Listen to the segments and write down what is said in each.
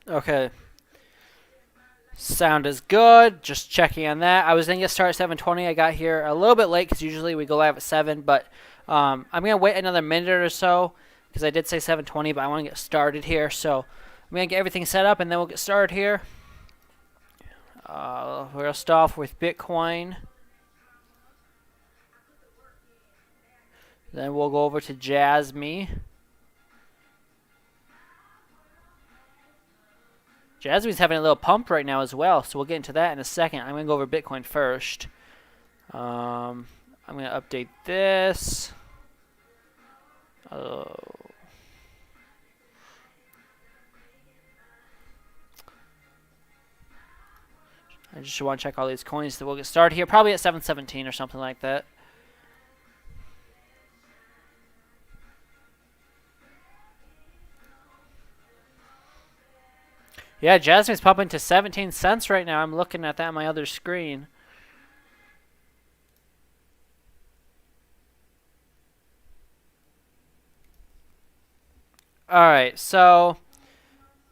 Okay. Sound is good. Just checking on that. I was going to get started at 7:20. I got here a little bit late because usually we go live at 7. But I'm going to wait another minute or so because I did say 7:20, but I want to get started here. So I'm going to get everything set up and then we'll get started here. We're going to start off with Bitcoin. Then we'll go over to Jasmy. Jasmy's having a little pump right now as well, so we'll get into that in a second. I'm going to go over Bitcoin first. I'm going to update this. I just want to check all these coins. So we'll get started here, probably at 7:17 or something like that. Yeah, Jasmine's pumping to 17 cents right now. I'm looking at that on my other screen. Alright, so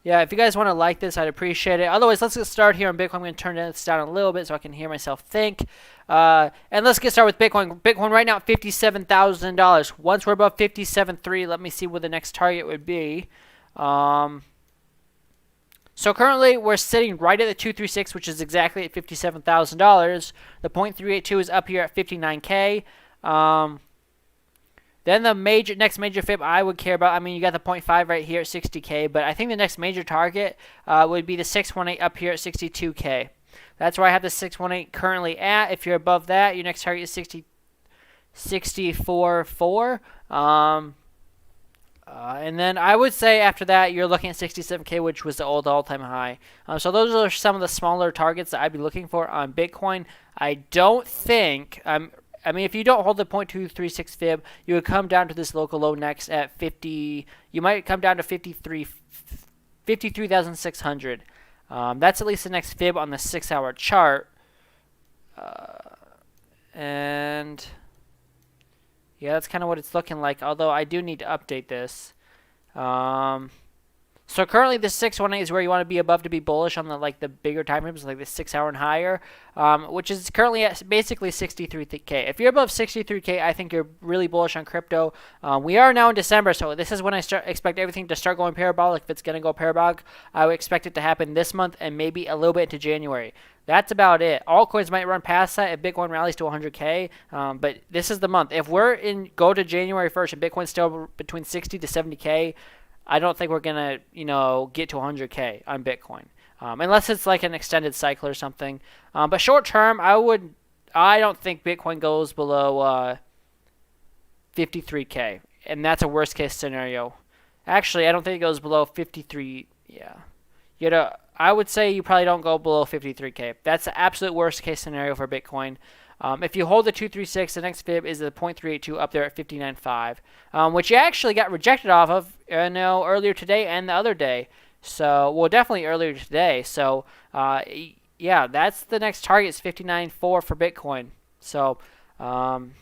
yeah, if you guys want to like this, I'd appreciate it. Otherwise, let's get started here on Bitcoin. I'm going to turn this down a little bit so I can hear myself think. And let's get started with Bitcoin. Bitcoin right now at $57,000. Once we're above 57.3, let me see what the next target would be. So currently, we're sitting right at the 236, which is exactly at $57,000. The 0.382 is up here at 59K. Then the next major fib I would care about, I mean, you got the 0.5 right here at 60K, but I think the next major target would be the 618 up here at 62K. That's where I have the 618 currently at. If you're above that, your next target is 64.4. And then I would say after that, you're looking at 67K, which was the old all-time high. So those are some of the smaller targets that I'd be looking for on Bitcoin. I don't think, I mean, if you don't hold the 0.236 fib, you would come down to this local low next at 50. You might come down to 53,600. That's at least the next fib on the 6-hour chart. And yeah, that's kind of what it's looking like, although I do need to update this. So currently the 618 is where you want to be above to be bullish on the bigger time frames, like the 6-hour and higher, which is currently at basically 63K. If you're above 63K, I think you're really bullish on crypto. We are now in December, so this is when I expect everything to start going parabolic. If it's going to go parabolic, I would expect it to happen this month and maybe a little bit into January. That's about it. Altcoins might run past that if Bitcoin rallies to 100K, but this is the month. If go to January 1st and Bitcoin's still between 60 to 70K, I don't think we're going to, get to 100K on Bitcoin. Unless it's like an extended cycle or something. But short term, I don't think Bitcoin goes below 53K. And that's a worst case scenario. Actually, I don't think it goes below 53. Yeah. I would say you probably don't go below 53K. That's the absolute worst case scenario for Bitcoin. If you hold the 236, the next fib is the 0.382 up there at 59.5, which you actually got rejected off of earlier today and the other day. So, well, definitely earlier today. So, yeah, that's the next target is 59.4 for Bitcoin. So, and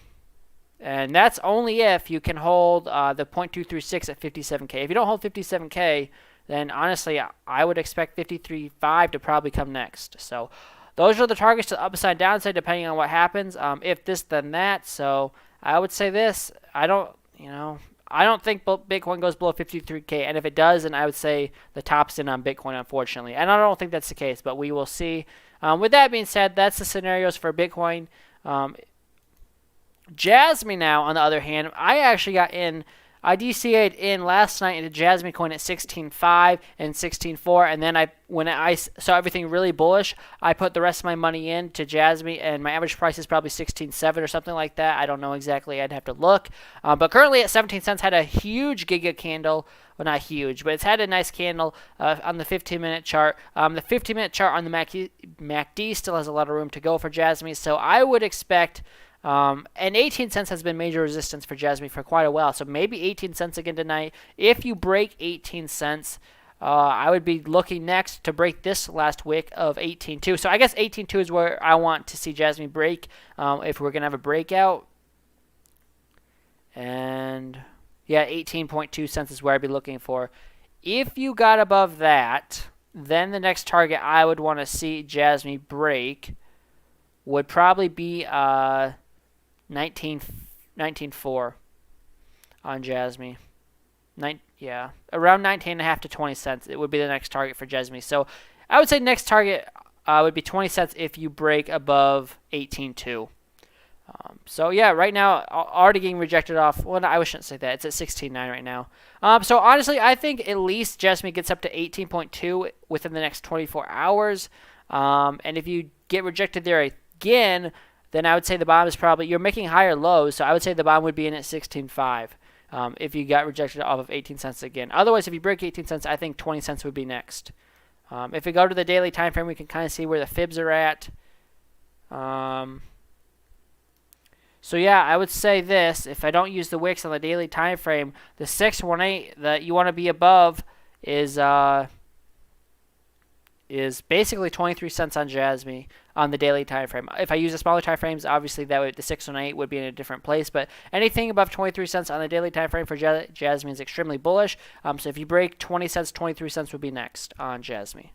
that's only if you can hold the 0.236 at 57K. If you don't hold 57K, then honestly, I would expect 53.5 to probably come next. So, those are the targets to the upside downside depending on what happens. If this, then that. So I would say this. I don't think Bitcoin goes below 53K. And if it does, then I would say the top's in on Bitcoin, unfortunately. And I don't think that's the case, but we will see. With that being said, that's the scenarios for Bitcoin. Jasmy now, on the other hand, I actually got in. I DCA'd in last night into Jasmy coin at 16.5 and 16.4, and then when I saw everything really bullish, I put the rest of my money into Jasmy, and my average price is probably 16.7 or something like that. I don't know exactly. I'd have to look. But currently at 17 cents, had a huge giga candle. Well, not huge, but it's had a nice candle on the 15-minute chart. The 15-minute chart on the MACD still has a lot of room to go for Jasmy, so I would expect. And 18 cents has been major resistance for Jasmy for quite a while. So maybe 18 cents again tonight. If you break 18 cents, I would be looking next to break this last wick of 18.2. So I guess 18.2 is where I want to see Jasmy break if we're going to have a breakout. And yeah, 18.2 cents is where I'd be looking for. If you got above that, then the next target I would want to see Jasmine break would probably be 19.4 on Jasmine. Yeah, around 19.5 to 20 cents. It would be the next target for Jasmine. So I would say next target would be 20 cents if you break above 18.2. So yeah, right now already getting rejected off. Well, no, I shouldn't say that. It's at 16.9 right now. So honestly, I think at least Jasmine gets up to 18.2 within the next 24 hours. And if you get rejected there again, then I would say the bottom is probably, you're making higher lows, so I would say the bottom would be in at 16.5 if you got rejected off of 18 cents again. Otherwise, if you break 18 cents, I think 20 cents would be next. If we go to the daily time frame, we can kind of see where the fibs are at. So yeah, I would say this, if I don't use the wicks on the daily time frame, the 618 that you want to be above is basically 23 cents on Jasmine on the daily time frame. If I use the smaller time frames, obviously the 618 would be in a different place, but anything above 23 cents on the daily time frame for Jasmine is extremely bullish. So if you break 20 cents, 23 cents would be next on Jasmine.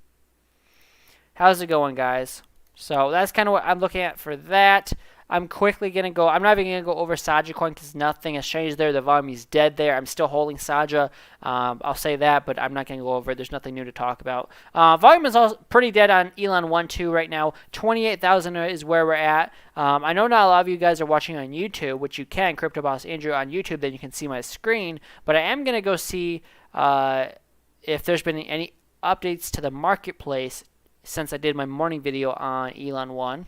How's it going, guys? So that's kind of what I'm looking at for that. I'm quickly going to go, I'm not even going to go over SAJA coin because nothing has changed there. The volume is dead there. I'm still holding SAJA. I'll say that, but I'm not going to go over it. There's nothing new to talk about. Volume is also pretty dead on ElonOne too right now. 28,000 is where we're at. I know not a lot of you guys are watching on YouTube, which you can, Crypto Boss Andrew on YouTube, then you can see my screen. But I am going to go see if there's been any updates to the marketplace since I did my morning video on ElonOne.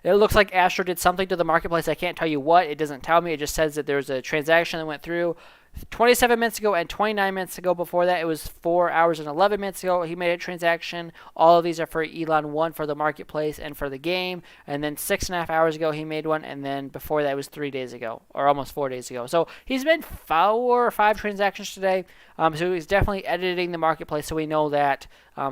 It looks like Astro did something to the marketplace. I can't tell you what. It doesn't tell me. It just says that there's a transaction that went through 27 minutes ago and 29 minutes ago. Before that, it was 4 hours and 11 minutes ago. He made a transaction. All of these are for ElonOne for the marketplace and for the game. And then 6.5 hours ago, he made one. And then before that, it was 3 days ago, or almost 4 days ago. So he's made 4 or 5 transactions today. So he's definitely editing the marketplace, so we know that.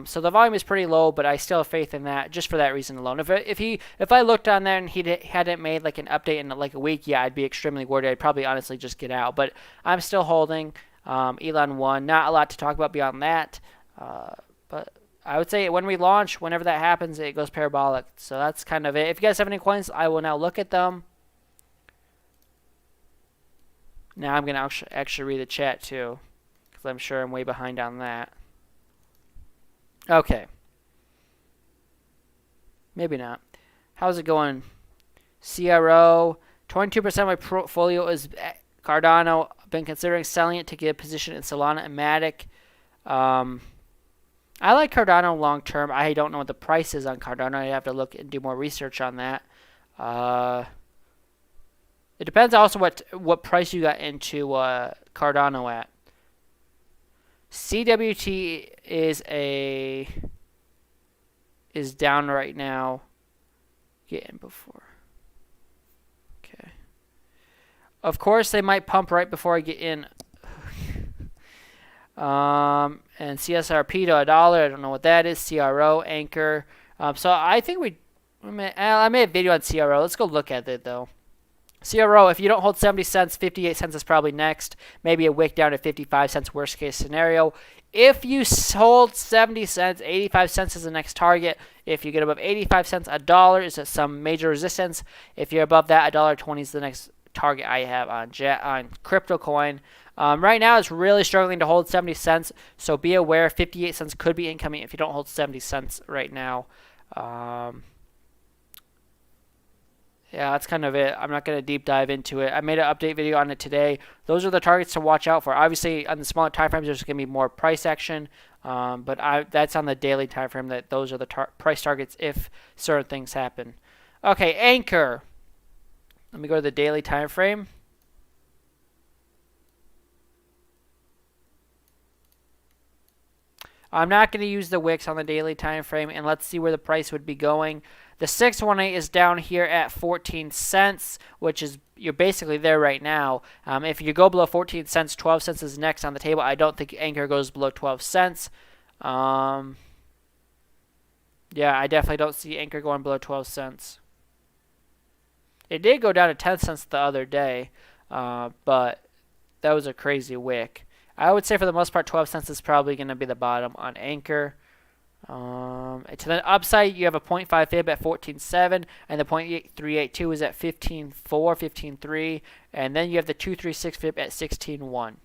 So the volume is pretty low, but I still have faith in that just for that reason alone. If I looked on there and he hadn't made like an update in like a week, yeah, I'd be extremely worried. I'd probably honestly just get out. But I'm still holding ElonOne. Not a lot to talk about beyond that. But I would say when we launch, whenever that happens, it goes parabolic. So that's kind of it. If you guys have any coins, I will now look at them. Now I'm going to actually read the chat too, because I'm sure I'm way behind on that. Okay. Maybe not. How's it going? CRO. 22% of my portfolio is Cardano. I've been considering selling it to get a position in Solana and Matic. I like Cardano long term. I don't know what the price is on Cardano. I have to look and do more research on that. It depends also what price you got into Cardano at. CWT is down right now. Get in before. Okay. Of course, they might pump right before I get in. And CSRP to $1. I don't know what that is. CRO, Anchor. So I think I made a video on CRO. Let's go look at it though. CRO, if you don't hold 70 cents, 58 cents is probably next. Maybe a wick down to 55 cents, worst case scenario. If you hold 70 cents, 85 cents is the next target. If you get above 85 cents, $1 is some major resistance. If you're above that, $1.20 is the next target I have on crypto coin. Right now, it's really struggling to hold 70 cents, so be aware 58 cents could be incoming if you don't hold 70 cents right now. Yeah, that's kind of it. I'm not going to deep dive into it. I made an update video on it today. Those are the targets to watch out for. Obviously, on the smaller time frames, there's going to be more price action. But that's on the daily time frame that those are the price targets if certain things happen. Okay, Anchor. Let me go to the daily time frame. I'm not going to use the wicks on the daily time frame, and let's see where the price would be going. The 618 is down here at 14 cents, which is you're basically there right now. If you go below 14 cents, 12 cents is next on the table. I don't think Anchor goes below 12 cents. Yeah, I definitely don't see Anchor going below 12 cents. It did go down to 10 cents the other day, but that was a crazy wick. I would say for the most part, 12 cents is probably going to be the bottom on Anchor. To the upside, you have a 0.5 fib at 14.7, and the 0.382 is at 15.4, 15.3, and then you have the 236 fib at 16.1.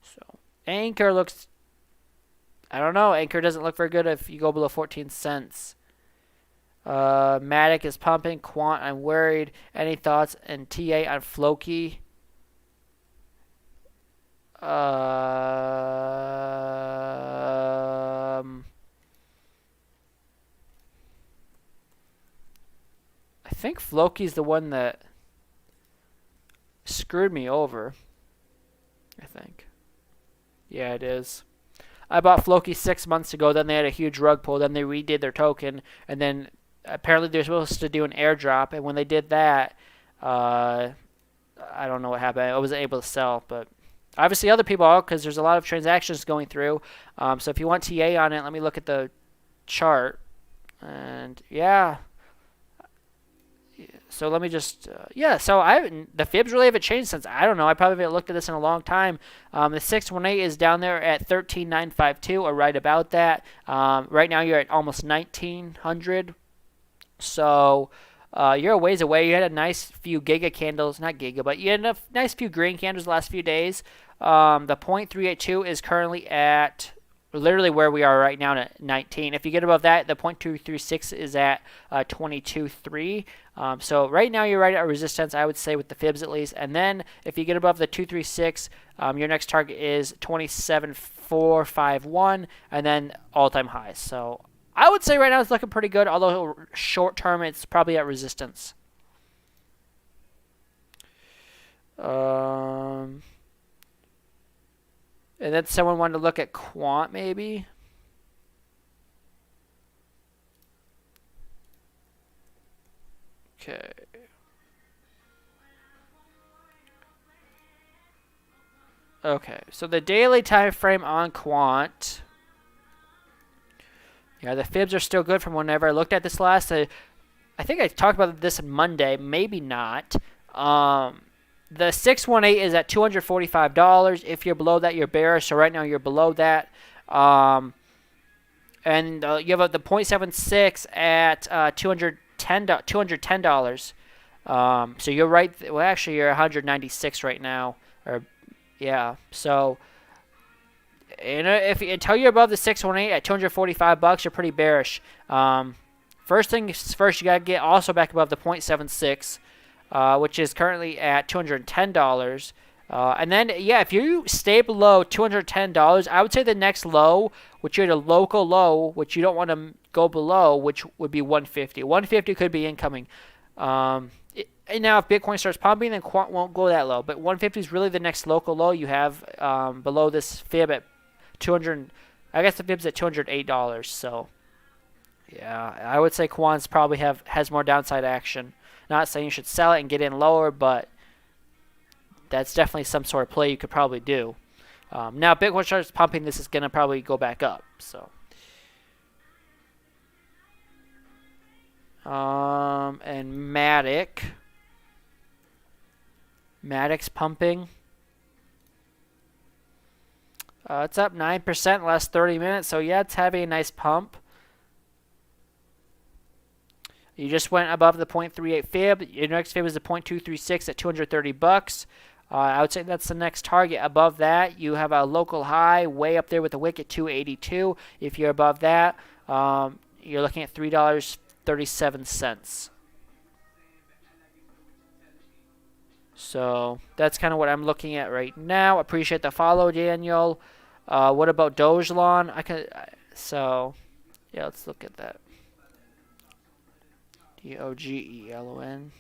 So Anchor looks, I don't know, Anchor doesn't look very good if you go below 14 cents. Matic is pumping. Quant, I'm worried. Any thoughts? And TA on Floki. I think Floki's the one that screwed me over. I think. Yeah, it is. I bought Floki 6 months ago. Then they had a huge rug pull. Then they redid their token. And then apparently they're supposed to do an airdrop. And when they did that, I don't know what happened. I wasn't able to sell. But obviously other people are, because there's a lot of transactions going through. So if you want TA on it, let me look at the chart. And yeah. So let me just, so the fibs really haven't changed since, I don't know, I probably haven't looked at this in a long time. The 618 is down there at 13,952, or right about that. Right now you're at almost 1,900. So you're a ways away. You had a nice few giga candles, not giga, but you had a nice few green candles the last few days. The 0.382 is currently at literally where we are right now at 19. If you get above that, the 0.236 is at 22.3. So right now you're right at resistance, I would say, with the fibs at least. And then if you get above the 236, your next target is 27.451, and then all-time highs. So I would say right now it's looking pretty good, although short term it's probably at resistance. And then someone wanted to look at Quant, maybe. Okay. Okay, so the daily time frame on Quant. Yeah, the fibs are still good from whenever I looked at this last. I think I talked about this on Monday, maybe not. The 618 is at $245. If you're below that, you're bearish. So right now you're below that. And you have the 0.76 at $210. So you're right. Well, actually, you're 196 right now. Yeah. So until you're above the 618 at $245, you're pretty bearish. First things first, you got to get also back above the 0.76. Which is currently at $210. And then, if you stay below $210, I would say the next low, which you're at a local low, which you don't want to go below, which would be 150. 150 could be incoming. And now if Bitcoin starts pumping, then Quant won't go that low. But 150 is really the next local low you have below this fib at 200. I guess the fib's at $208. So, yeah, I would say Quant's probably has more downside action. Not saying you should sell it and get in lower, but that's definitely some sort of play you could probably do. Now, Bitcoin starts pumping, this is going to probably go back up. So, and Matic's pumping. It's up 9% in the last 30 minutes. So, yeah, it's having a nice pump. You just went above the 0.38 fib. Your next fib is the 0.236 at $230. I would say that's the next target. Above that, you have a local high way up there with the wick at 282. If you're above that, you're looking at $3.37. So that's kind of what I'm looking at right now. Appreciate the follow, Daniel. What about Dogelon? Yeah, let's look at that. Dogelon.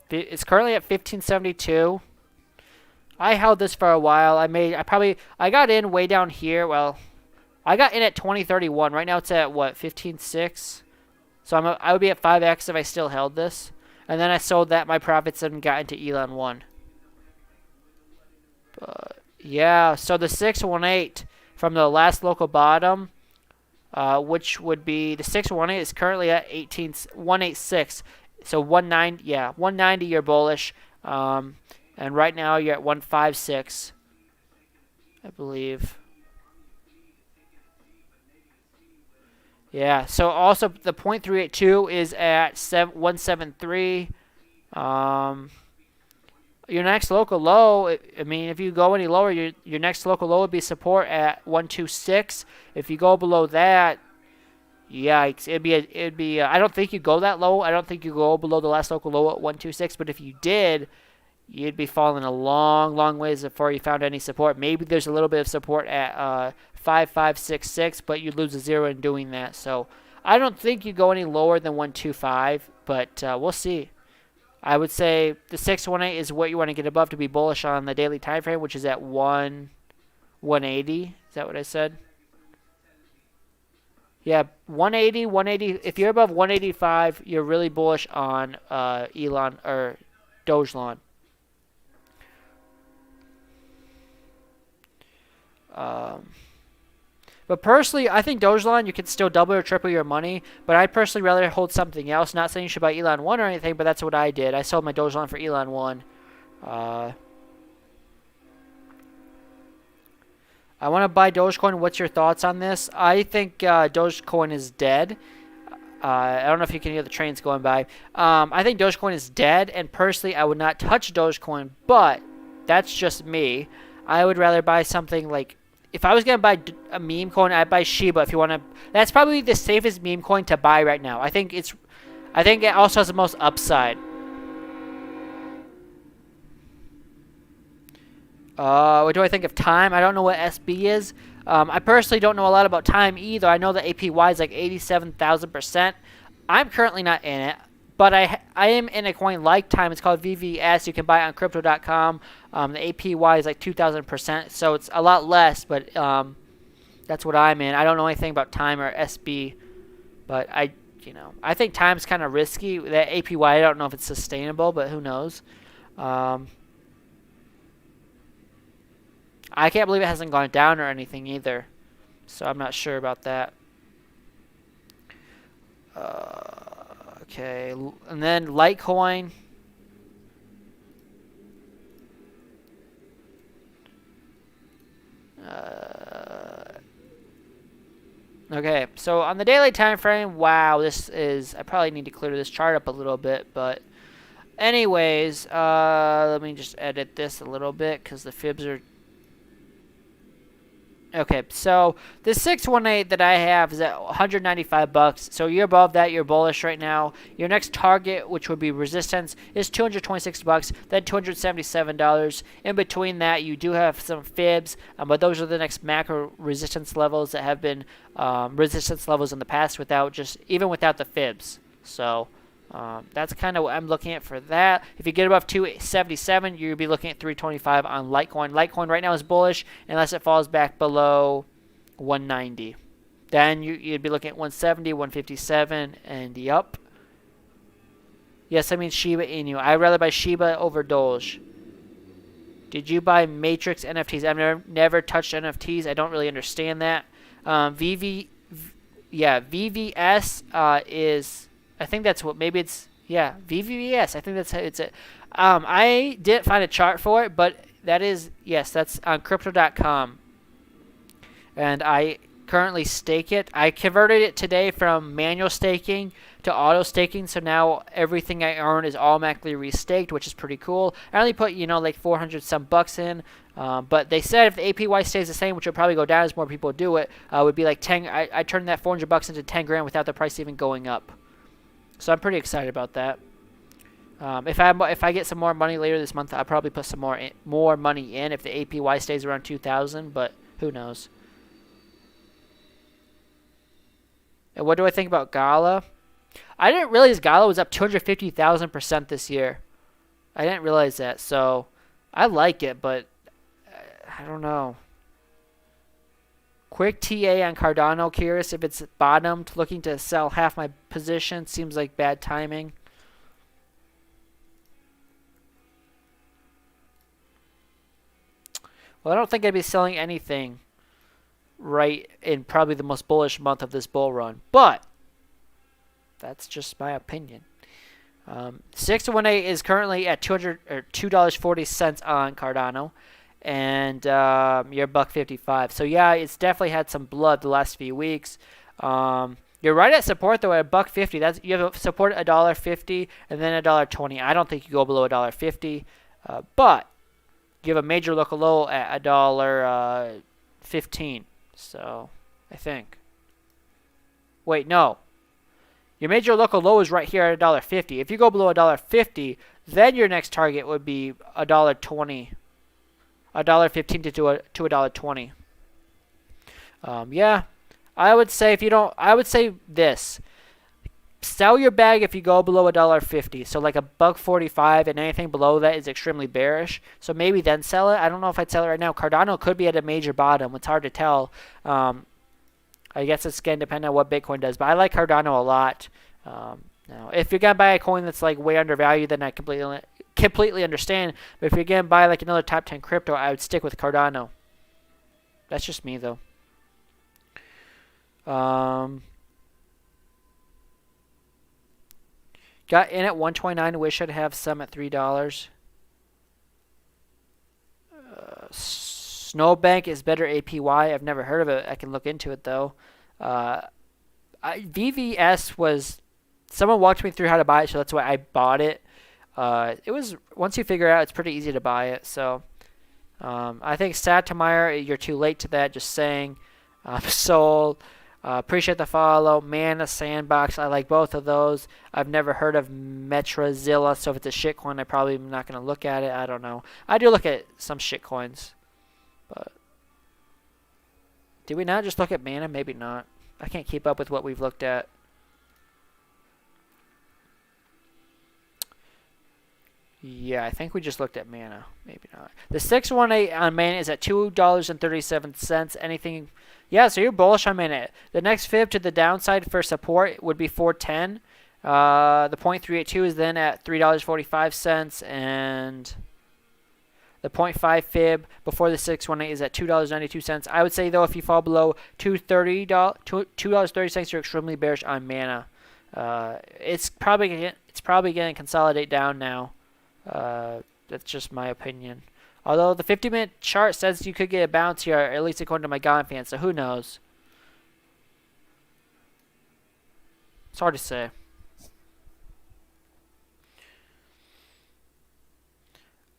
It's currently at 1572. I held this for a while. I got in way down here. Well, I got in at 2031. Right now it's at what, 15.6. So I would be at 5x if I still held this. And then I sold that, my profits, and got into ElonOne. But yeah, so the 618 from the last local bottom, which would be the 618 is currently at 186. So 190, yeah, 190 you're bullish. And right now you're at 156, I believe. Yeah, so also the 0.382 is at 173. Your next local low, I mean, if you go any lower, your next local low would be support at 126. If you go below that, yikes, it'd be. I don't think you go that low. I don't think you go below the last local low at 126. But if you did, you'd be falling a long, long ways before you found any support. Maybe there's a little bit of support at 5566, but you'd lose a zero in doing that. So I don't think you go any lower than 125, but we'll see. I would say the 618 is what you want to get above to be bullish on the daily time frame, which is at 180. Is that what I said? Yeah, 180, 180. If you're above 185, you're really bullish on Elon or Dogelon. But personally, I think Dogelon, you can still double or triple your money. But I'd personally rather hold something else. Not saying you should buy ElonOne or anything, but that's what I did. I sold my Dogelon for ElonOne. I want to buy Dogecoin. What's your thoughts on this? I think Dogecoin is dead. I don't know if you can hear the trains going by. I think Dogecoin is dead, and personally, I would not touch Dogecoin, but that's just me. I would rather buy something like, if I was going to buy a meme coin, I'd buy Shiba. If you want to, that's probably the safest meme coin to buy right now. I think it also has the most upside. What do I think of Time? I don't know what SB is. I personally don't know a lot about Time either. I know the APY is like 87,000%. I'm currently not in it, but I am in a coin like Time. It's called VVS. You can buy it on Crypto.com. The APY is like 2,000%, so it's a lot less, but that's what I'm in. I don't know anything about Time or SB, but I think Time's kind of risky. That APY, I don't know if it's sustainable, but who knows. I can't believe it hasn't gone down or anything either, so I'm not sure about that. Okay, and then Litecoin. Okay, so on the daily time frame, wow, this is, I probably need to clear this chart up a little bit, but anyways, let me just edit this a little bit because the fibs are. Okay, so the 618 that I have is at 195 bucks. So you're above that, you're bullish right now. Your next target, which would be resistance, is 226 bucks, then $277. In between that, you do have some fibs, but those are the next macro resistance levels that have been resistance levels in the past even without the fibs. So that's kind of what I'm looking at for that. If you get above 277, you'll be looking at 325 on Litecoin. Litecoin right now is bullish unless it falls back below 190. Then you'd be looking at 170, 157, and yup. Yes, I mean Shiba Inu. I'd rather buy Shiba over Doge. Did you buy Matrix NFTs? I've never touched NFTs. I don't really understand that. VVS is... I think that's what, maybe it's, yeah, VVS. I think that's how it's it. I didn't find a chart for it, but that is, yes, that's on Crypto.com. And I currently stake it. I converted it today from manual staking to auto staking, so now everything I earn is automatically restaked, which is pretty cool. I only put, like 400 some bucks in, but they said if the APY stays the same, which will probably go down as more people do it, would be like 10. I turned that 400 bucks into 10 grand without the price even going up. So I'm pretty excited about that. If I get some more money later this month, I'll probably put some more money in if the APY stays around 2,000, but who knows. And what do I think about Gala? I didn't realize Gala was up 250,000% this year. I didn't realize that, so I like it, but I don't know. Quick TA on Cardano. Curious if it's bottomed. Looking to sell half my position. Seems like bad timing. Well, I don't think I'd be selling anything. right in probably the most bullish month of this bull run. But that's just my opinion. 618 is currently at $2.40 on Cardano, and you're $1.55. So yeah, it's definitely had some blood the last few weeks. You're right at support though at $1.50. That's you have support at $1.50 and then $1.20. I don't think you go below $1.50, but you have a major local low at $1.15. So I think. Wait, no. Your major local low is right here at $1.50. If you go below $1.50, then your next target would be $1.20, $1.15 to $1.20. Yeah, I would say if you don't, I would say this: sell your bag if you go below $1.50. So like $1.45, and anything below that is extremely bearish. So maybe then sell it. I don't know if I'd sell it right now. Cardano could be at a major bottom. It's hard to tell. I guess it's going to depend on what Bitcoin does, but I like Cardano a lot. Now, if you're going to buy a coin that's like way undervalued, then I completely understand. But if you're going to buy like another top 10 crypto, I would stick with Cardano. That's just me, though. Got in at 129. Wish I'd have some at $3. Snowbank is better APY. I've never heard of it. I can look into it though. VVS was someone walked me through how to buy it, so that's why I bought it. It was once you figure it out, it's pretty easy to buy it. So I think Satire, you're too late to that. Just saying. Sold. Appreciate the follow. Mana Sandbox. I like both of those. I've never heard of Metrazilla, so if it's a shitcoin, I probably am not going to look at it. I don't know. I do look at some shitcoins. But did we not just look at Mana? Maybe not. I can't keep up with what we've looked at. Yeah, I think we just looked at Mana. Maybe not. The 618 on Mana is at $2.37. Anything? Yeah, so you're bullish on Mana. The next fib to the downside for support would be 410. The 0.382 is then at $3.45, and the 0.5 fib before the 618 is at $2.92. I would say, though, if you fall below $2.30, you're extremely bearish on Mana. It's probably going to consolidate down now. That's just my opinion. Although the 50-minute chart says you could get a bounce here, at least according to my God fan, so who knows? It's hard to say.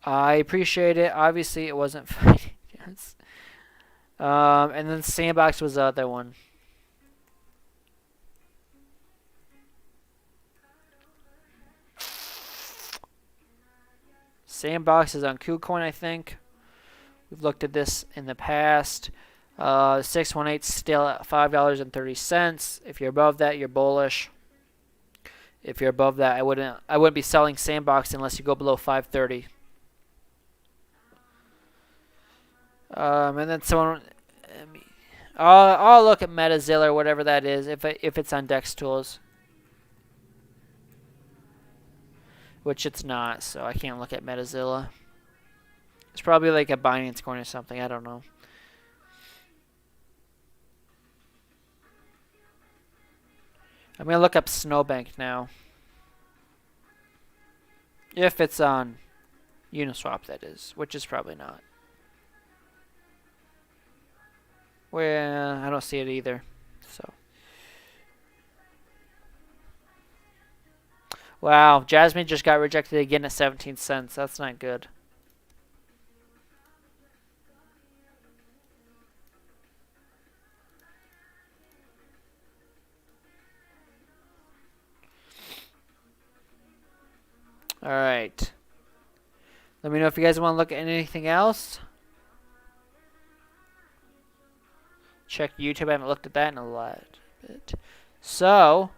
I appreciate it. Obviously, it wasn't fighting. Yes. And then Sandbox was the other one. Sandbox is on KuCoin, I think. We've looked at this in the past. 618 still at $5.30. If you're above that, you're bullish. If you're above that, I wouldn't be selling Sandbox unless you go below 530. And then someone, I'll look at Metazilla or whatever that is if it's on Dex Tools, which it's not, so I can't look at Metazilla. It's probably like a Binance coin or something. I don't know. I'm gonna look up Snowbank now. If it's on Uniswap, that is, which is probably not. Well, I don't see it either. So, wow, Jasmine just got rejected again at 17 cents. That's not good. All right. Let me know if you guys want to look at anything else. Check YouTube. I haven't looked at that in a lot bit. So,